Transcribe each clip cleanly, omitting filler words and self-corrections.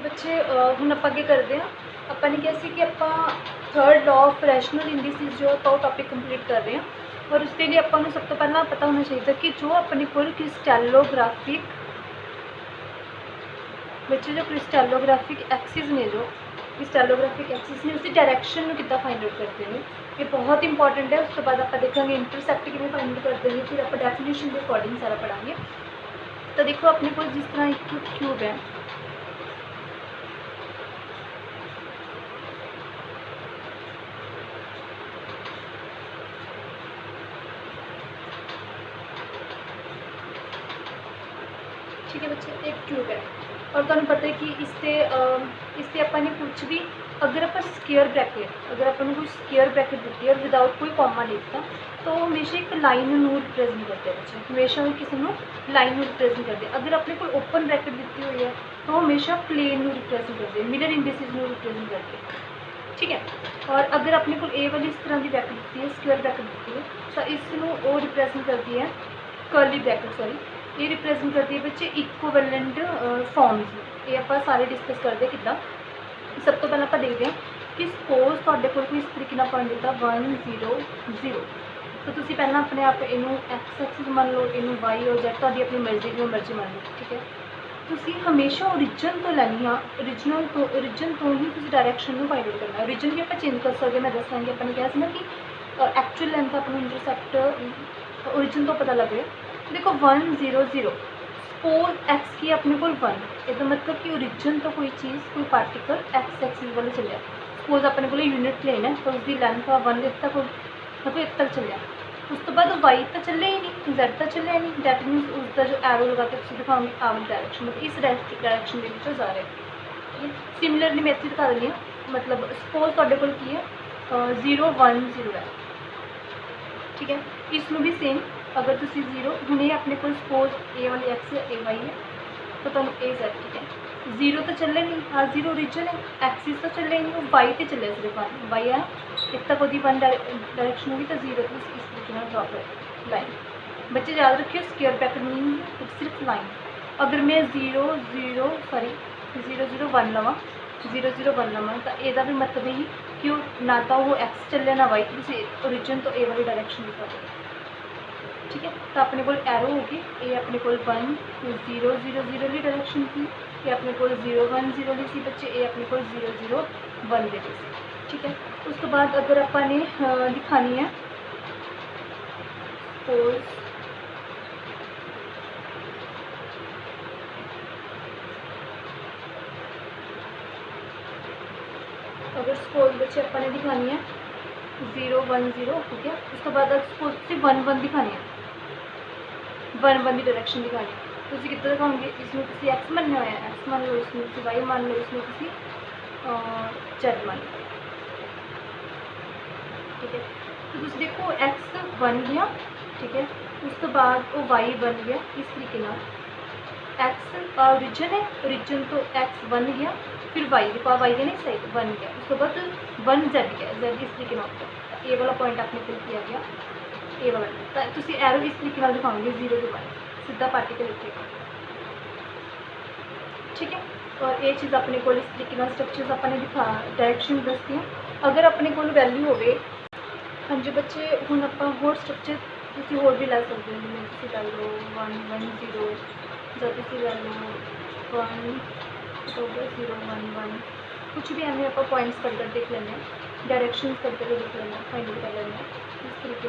बच्चे ਹੁਣ ਆਪਾਂ ਕੀ ਕਰਦੇ ਹਾਂ। ਆਪਾਂ ਨੇ ਕਿਹਾ ਸੀ ਕਿ ਆਪਾਂ third law of rational indices जो ਆਪਾਂ ਉਹ टॉपिक कंप्लीट कर रहे हैं और उसके लिए ਆਪਾਂ ਨੂੰ सब तो पहला पता होना चाहिए कि जो अपने कोल क्रिस्टैलोग्राफिक बच्चे जो क्रिस्टैलोग्राफिक एक्सिस ने जो क्रिस्टैलोग्राफिक एक्सिस ने उसकी डायरैक्शन में कितना फाइंड आउट करते हैं ये बहुत इंपॉर्टेंट है। उसके बाद आप देखेंगे इंटरसेप्ट किमें फाइंड आउट करते हैं, फिर आप डेफिनेशन के अकॉर्डिंग सारा पढ़ाएंगे। तो देखो अपने को जिस तरह एक क्यूब है, ठीक है बच्चे, एक क्यूब है और तुहानू पता है कि इससे अपन कुछ भी अगर आप स्केयर ब्रैकेट अगर अपन कोई स्केयर ब्रैकेट दी है और विदाउट कोई कॉमा लिखता तो हमेशा एक लाइन में रिप्रेजेंट करते हैं बच्चे, हमेशा किसी को लाइन में रिप्रेजेंट करते हैं। अगर अपने को ओपन ब्रैकेट दी हुई है तो हमेशा प्लेन में रिप्रेजेंट करते हैं, मिरर इंडिसेस में रिप्रेजेंट करते हैं, ठीक है। और अगर अपने को ए वाली इस तरह की ब्रैकेट दी है, स्केयर ब्रैकेट दी है, तो इसको रिप्रेजेंट करती है कर्ली ब्रैकेट, सॉरी ये रिप्रेजेंट करती है बच्चे इक्विवेलेंट फॉर्म्स। ये आप सारे डिस्कस करते किदा। सब तो पहले आप देखते हैं कि सपोज तुहाडे कोल कोई इस तरीके नाल पॉइंट दिता 1 0 0, तो तुसी पहला अपने आप इनू एक्स एक्सिस मान लो, इनू वाई और जेड तुहाडी अपनी मर्जी जो मर्जी मान लो, ठीक है। तुसी हमेशा ओरिजिन तो लैनी हाँ, ओरिजिन तो ही तुसी डायरैक्शन में फाइंड आउट करना। ओरिजिन भी आप चेंज कर सकते, मैं दसांगी। अपने कहा ना कि एक्चुअल लेंथ अपने इंटरसेप्ट ओरिजिन तो पता लगे। देखो 1 0 0 सपोज एक्स की अपने को 1, इसका मतलब कि ओरिजिन तो कोई चीज़ कोई पार्टिकल एक्स एक्सिस वाले चलिया। सपोज अपने को यूनिट प्लेन है तो उसकी लेंथ 1 तक मतलब 1 तक चलिया। उस तो बाद वाई तो चले ही नहीं, जेड तो चले ही नहीं। डैट मीनस उसका जो एरो लगा के तुम दिखाओगे आवर डायरैक्शन, मतलब इस डायरैक्शन के जा रहे हैं। सिमिलरली मैं इतनी दिखा रही हूँ, मतलब सपोज तुहाडे कोल की है 0 1 0 है, ठीक है। इसमें भी सेम अगर तुम 0 हूँ अपने को सपोज ए वाली एक्स है, ए वाई है, तो तुम ए जेड, ठीक है। 0 तो चले नहीं, हाँ 0 ओरिजिन है, एक्सिस तो चले नहीं, वाई तो चले सिर्फ 1 वाई है। एक तक वो 1 डायरेक्शन होगी तो 0 तो इस तरीके ड्रॉप है लाइन। बच्चे याद रखियो स्क्वायर ब्रैकेट मीन सिर्फ लाइन। अगर मैं 0 0 सॉरी 0 0 1 लवा 0 0 1 लवा तो यदा भी मतलब ही कि ना तो वो एक्स चले ना वाई, तो ओरिजिन तो ए वाली डायरेक्शन दिखा दो, ठीक है। तो अपने को एरो होगी, ये अपने को 1 0 0 0 की डायरेक्शन की, ये अपने को 0 1 0 ली सी बच्चे, ये अपने को 0 0 1 दे दी, ठीक है। उसके बाद अगर अपने दिखानी है सपोज बच्चे अपने दिखानी है 0 1 0, ठीक है। उसके बाद सपोज से 1 1 दिखानी है, 1 1 की डायरेक्शन दिखानी है, तो कितना दिखाओगे। इसमें किसी एक्स मानना है, एक्स मान लो, इसमें किसी वाई मान लो, इसमें किसी जेड मान लो, ठीक है। तो तुम देखो एक्स बन गया, ठीक है। उसके बाद वो वाई बन गया इस तरीके ना, एक्स ओरिजिन है, ओरिजिन तो एक्स बन गया, फिर वाई देखो वाई है नहीं सही बन गया। उसके बाद 1 जेड गया, जेड इस तरीके ना ए वाला पॉइंट आपने फिल किया गया, ए वाला तो तुम एरो इस तरीके दिखाओगे 0 to 1 सीधा पार्टिकल उठेगा, ठीक है। और ये चीज़ अपने को इस तरीके स्ट्रक्चर्स अपने दिखा डायरेक्शन दसती हैं। अगर अपने को वैल्यू हो, हाँ जी बच्चे हूँ आप होर स्ट्रक्चर तुम होर भी लै सकते हो, जिमें तुम लै लो 1 1 0 या तुम लै लो 1 0 1 1, कुछ भी एवं आप पॉइंट्स करके देख लें, डायरेक्शन करके देख लें, फाइंड कर लें इस तरीके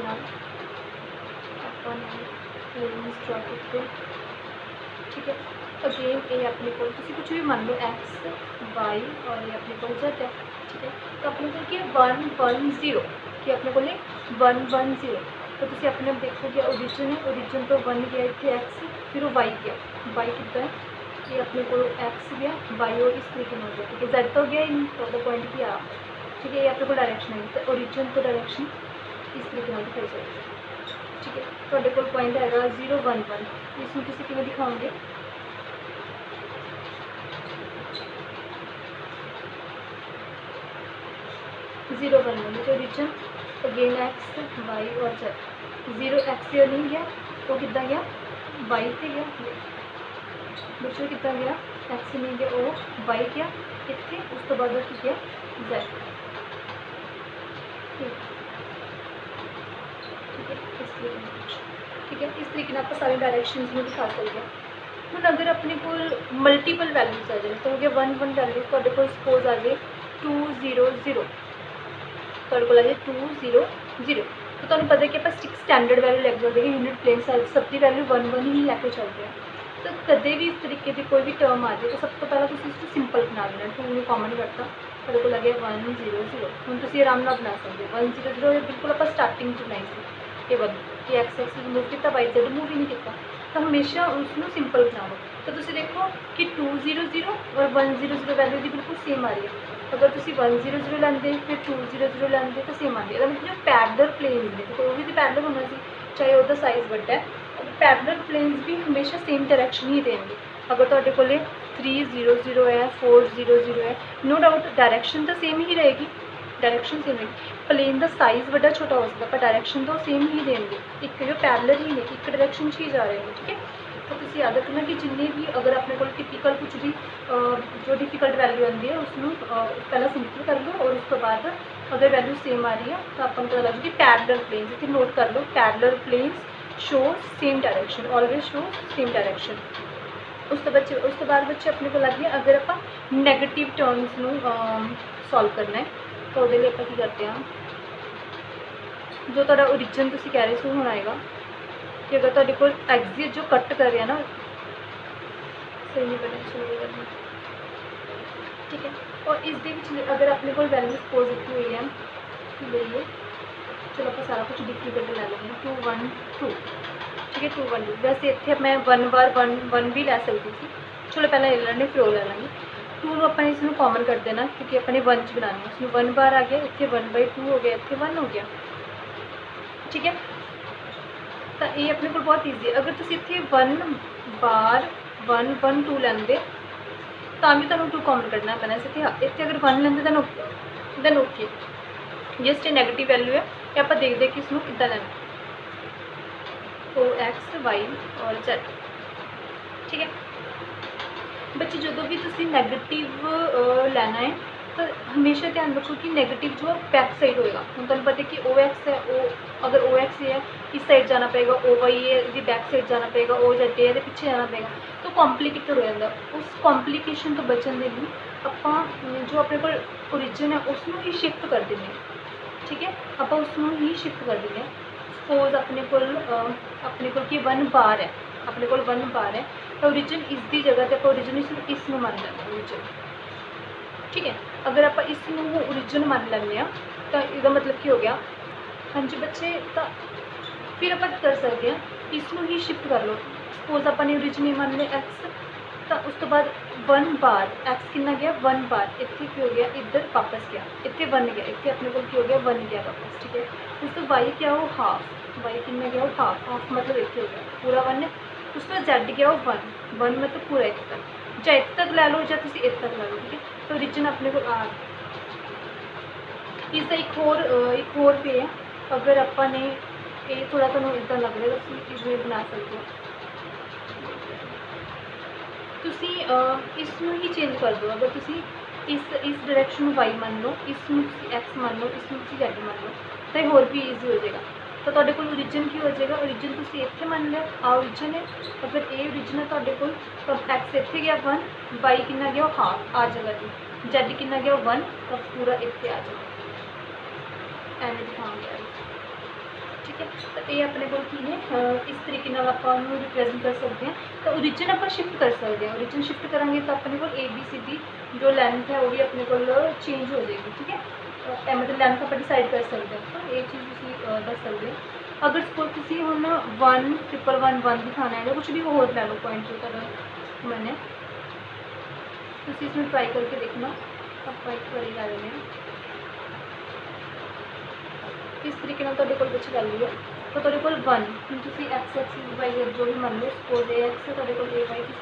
ड्रॉ करते, ठीक है। अगेन ये अपने को कुछ भी मान लो एक्स वाई और ये अपने को जेड है, ठीक है। तो अपने को 1 1 0 कि अपने को 1 1 0, तो तुम अपने देखोगे ओरिजिन है, ओरिजिन तो 1 गया इतने एक्स, फिर वो वाई गया, वाई कितना है ये अपने को एक्स गया, वाई और इस तरीके में हो गया, ठीक है। जेड तो गया ही नहीं, तो पॉइंट की आ, ठीक है। ये अपने को डायरेक्शन है, तो ओरिजिन तो डायरेक्शन इस तरीके में दिखाई जाएगी, ठीक है। तो को पॉइंट है 0 1 1, इसमें किसी किमें दिखाओगे 0 1 1 जो ओरिजिन अगेन एक्स वाई और जेड। 0 एक्स नहीं गया, वो कितना गया वाई से गया, बच्चों कितना गया एक्स नहीं गया ओ वाई गया इतने उस तो बाद की गया Z ठीक है इस तरीके आप सारे डायरैक्शनस में दिखा सकते हैं। ਹੁਣ अगर अपने को मल्टीपल वैल्यूज आ जाए तो हो गया 1 1 वैल्यू ਤੁਹਾਡੇ ਕੋਲ सपोज आ जाए 2 0 0 ਤੁਹਾਡੇ ਕੋਲ ਆ ਜਾਏ 2 0 0 तो ਤੁਹਾਨੂੰ पता है कि आप स्टैंडर्ड वैल्यू लैके चलते हैं यूनिट प्लेन साइज सब की वैल्यू 1 1 ही लैके चलते हैं। तो कदे भी इस तरीके की कोई भी टर्म आ जाए तो सब तो पहले तुम इसको सिंपल बना देना 2 में कॉमन करता ਤੁਹਾਡੇ ਕੋਲ आ गया 1 0 0 ਹੁਣ ਤੁਸੀਂ आराम ਨਾਲ बना सकते हो 1 0 0 बिल्कुल आप स्टार्टिंग च बनाई सी ये वन कि एक्स एक्स रिमूव किया वाई जेड मूव ही नहीं किया तो हमेशा उसको सिंपल बनाओ। तो तुम देखो कि 2 0 0 और 1 0 0 वैल्यू की बिल्कुल सेम आ रही है। अगर तुम 1 0 0 लेंगे फिर 2 0 0 लेंगे तो सेम आती है मतलब जो पैरलर प्लेन होंगे तो भी तो पैरलर होना सी चाहे उसका साइज बड़ा है पैरलर प्लेन्स भी हमेशा सेम डायरैक्शन ही देंगे। अगर तुहाडे कोले 3 0 0 है 4 0 0 है नो डाउट डायरैक्शन तो सेम ही रहेगी डायरैक्शन सेम रहेगी प्लेन का साइज बड़ा छोटा हो सकता पर डायरैक्शन तो सेम ही देंगे एक जो पैरलर ही नहीं एक डायरैक्शन ही जा रहे हैं। ठीक है तो तुम याद रखना कि जिन्हें भी अगर अपने को टिपिकल कुछ भी जो डिफिकल्ट वैल्यू आती है उसमें पहला सिंपल कर लो और उस तो बाद अगर वैल्यू सेम आ रही है तो अपन पता लग कि पैरलर प्लेन्स इतने नोट कर लो parallel planes show same direction always show same direction. उस तो बाद बच्चे अपने को लग गया अगर आप नैगेटिव टर्म्स सॉल्व करना है तो वो लिए आप करते हैं जो तुहाडा ओरिजिन तुसीं कह रहे थे हुण आएगा कि अगर तुहाडे कोल एक्सिट जो कट कर रहे हैं ना सही नहीं करना शुरू करना ठीक है और इस अगर अपने को वैल्यू सपोज की हुई है लईए चलो आप सारा कुछ डिफिकल्ट लै लेंगे 2 1 2 ठीक है 2 1 2 वैसे इतने मैं 1 बार 1 1 भी लै सकती थी चलो पहले ले लेंगे फिर वो ले लेंगे 2 अपने इसमें कॉमन कर देना क्योंकि अपने 1 च बनानी इसमें 1 बार आ गया इतने 1/2 हो गया इतने 1 हो गया ठीक है। तो ये अपने को बहुत ईजी है अगर तुम इतने 1 बार 1 1 2 लेंगे तो भी तुम 2 कॉमन करना पैना इतने अगर 1 लेंगे दैन ओके जस्ट ये नैगेटिव वैल्यू है कि आप देखते हैं कि इसमें कितना लेना तो एक्स वाई और जेड ठीक है। बच्चे जो भी तुम नैगेटिव लेना है तो हमेशा ध्यान रखो कि नैगेटिव जो बैक साइड होएगा हम तुम पता है कि ओ एक्स है ओ अगर ओ एक्स है इस साइड जाना पड़ेगा ओ वाई है इसकी बैक साइड जाना पड़ेगा ओ जेड है पीछे जाना पड़ेगा तो कॉम्प्लीकेटेड हो जाता उस कॉम्प्लीकेशन तो बचने के लिए आप जो अपने को ओरिजिन है उसमें ही शिफ्ट कर देंगे ठीक है आप उसमें ही शिफ्ट कर देंगे सपोज अपने को कि 1 बार है अपने को 1 बार है तो ओरिजिन इसकी जगह पर ओरिजिन इस मान लेंगे ओरिजिन ठीक है। अगर आप इस ओरिजिन मान लेंगे तो इसका मतलब की हो गया हाँ जी बच्चे तो फिर आप कर सकते हैं इसमें ही शिफ्ट कर लो सपोज अपने ओरिजिन मान लिया एक्स तो उस तो बाद 1 बार एक्स कितना गया 1 बार इतने की हो गया इधर वापस गया इतने 1 गया इतने अपने को की हो गया 1 गया वापस ठीक है। उस तो वाई क्या हो हाफ वाई कितना गया हो हाफ मतलब इतने हो गया पूरा 1 है उस तो जेड गया हो 1 1 मतलब पूरा इतने तक चाहे इतने तक लै लो या तुम इतने तक लै लो ठीक है। तो ओरिजिन अपने को आ इसका एक होर पे है अगर अपने ये थोड़ा तुम इदा लग रहा है इसमें बना सकते हो तुसी इसमें ही चेंज कर दो अगर तुसी इस डायरैक्शन में वाई मान लो इसमें एक्स मान लो इसमें जेड मान लो तो ये होर भी ईजी हो जाएगा। तो तुहाडे कोल ओरिजिन की हो जाएगा ओरिजिन तुसी इत्थे मान लिया आ ओरिजिन है अगर ये ओरिजिन है तुहाडे कोल तो एक्स इत्थे गया 1 वाई कितना गया हाफ आ जाएगा जी जेड कितना गया 1 तो पूरा इत्थे आ जाएगा एवं दिखाऊंगा ठीक है। तो ये अपने को की है इस तरीके आप रिप्रेजेंट कर सकते हैं। तो ओरिजिन आप शिफ्ट कर सकते हैं ओरिजिन शिफ्ट करेंगे तो अपने को ABCD जो लेंथ है वो भी अपने को चेंज हो जाएगी ठीक है। मतलब लेंथ आप डिसाइड कर सकते हैं तो ये चीज़ दस सकते हैं। अगर सपोज तुम हम 1 1 1 1 दिखाना है कुछ भी वो होर लै लो पॉइंट जो तुम मैंने तुम इसमें ट्राई करके देखना आप एक बार लै लेने इस तरीके कुछ वैल्यू है तो तुहाडे कोल 1 तुम एक्स एक्स वाई जो भी मान लो सपोज ए एक्स तुहाडे कोल ए वाई किस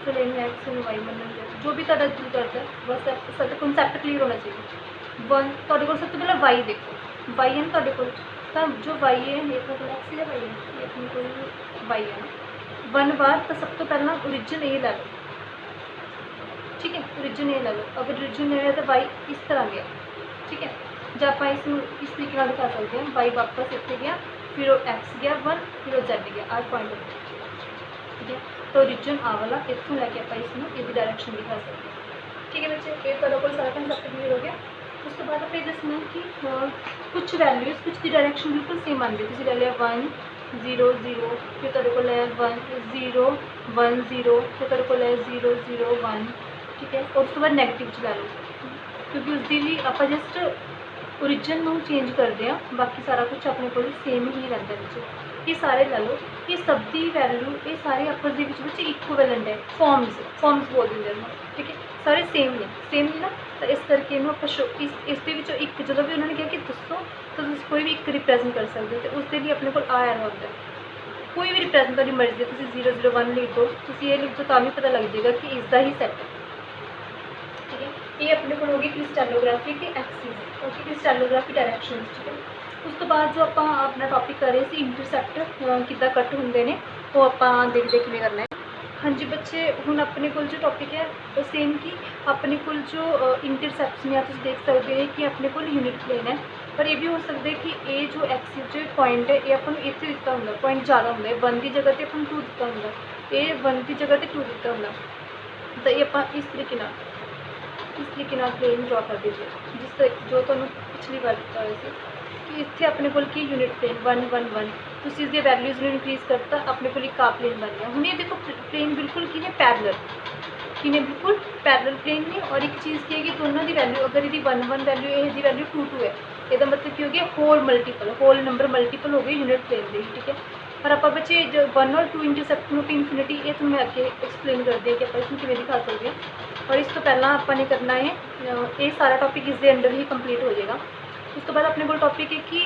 चलो इन्हें एक्स इन वाई मान लो जो भी तुहाडा दिल करता है बस सब कॉन्सैप्ट क्लीयर होना चाहिए। 1 तुहाडे कोल सब तो पहले वाई देखो वाई है ना तुहाडे कोल तो जो वाई है ये तो एक्स या वाई है ये अपने कोल वाई है 1 बार तो सब तो पहला ओरिजिन ये लै लो ठीक है। ओरिजिन ए ला लो, अगर ओरिजिन ए है तो वाई इस तरह गया, ठीक है। जो आप इस तरीके नाल दिखा सकते हैं, वाई वापस इतने गया, फिर वो एक्स गया 1, फिर वो जेड गया, आर पॉइंट हो गया, ठीक है। तो ओरिजिन आ वाला इतों लैके आप इसमें इसकी डायरेक्शन दिखा सकते हैं, ठीक है बच्चे। ये तो को सारा कंसेप्ट क्लियर हो गया। उस तो बाद आप ये दसना कि कुछ वैल्यूज़ कुछ की डायरेक्शन बिल्कुल सेम आती है। ले लिया 1 0 0, फिर तेरे को है 1 0 1 0, फिर तेरे को है 0 0 1, ठीक है। और उस तो बाद नैगेटिव च लै लो, क्योंकि उसकी भी आप जस्ट ओरिजिन में चेंज करते हैं, बाकी सारा कुछ अपने को सेम ही रहता है। ये सारे लै लो, ये सब की वैल्यू ये सारे आपस के बच्चे इक्विवेलेंट है, फॉर्म्स बोल देंगे हैं, ठीक है। सारे सेम ने ना, तो इस करके इन्हों आप शो इसके एक जो भी उन्होंने कहा कि दसो तो कोई भी एक रिप्रैजेंट कर सकते हो, तो उसके लिए अपने को आया होता है। कोई भी रिप्रैजेंट तुम्हारी मर्जी है, तुम 0 0 1 लिख दो, तुम ये लिख दो, तो भी पता लग जाएगा कि इसका ही सैट है, ठीक है। ये अपने को होगी क्रिस्टैलोग्राफी की एक्सिस और क्रिस्टैलोग्राफी डायरैक्शन, ठीक है। उस तो बाद जो आप अपना टॉपिक कर रहे थे इंटरसैप्ट कितना कट होंगे ने, वो आप देखते किमें करना है। हाँ जी बच्चे, हुण अपने को जो टॉपिक है वो सेम कि अपने को जो इंटरसैप्ट्स में आप देख सकते हैं कि अपने को यूनिट प्लेन है, पर ये भी हो सकता है कि ये जो एक्सिस जो पॉइंट है ये अपन इतने दिता होंगे, पॉइंट ज़्यादा होंगे 1 की जगह पर अपन 2 दिता होंगे, ये 1 की जगह पर 2 दिता होंगे, तो ये आप इस तरीके प्लेन ड्रॉ कर दीजिए, जिस जो तुहानूं पिछली बार दिता हुआ सी कि इतने अपने को यूनिट प्लेन 1 1 1, तो इसकी वैल्यूज़ ने इनक्रीज़ करता, अपने को एक प्लेन बन गया। हूँ ये देखो प्लेन बिल्कुल की पैरलल बिल्कुल पैरलल प्लेन ने, और एक चीज़ की है कि दोनों की वैल्यू अगर ये 1 1 वैल्यू है, इसकी वैल्यू 2 2 है, यदा मतलब की हो गया होल नंबर मल्टीपल हो गए यूनिट प्लेन के, ठीक है। पर आप बच्चे जो 1 और 2 इंटरसैप्ट टू इनफिनिटी ये तुम्हें आगे एक्सप्लेन कर दिया कि आप इसमें किमें दिखा सकते हैं। और इस तो पहला आपने करना है ये सारा टॉपिक इसके अंडर ही कंप्लीट हो जाएगा। उस तो बाद अपने को टॉपिक है कि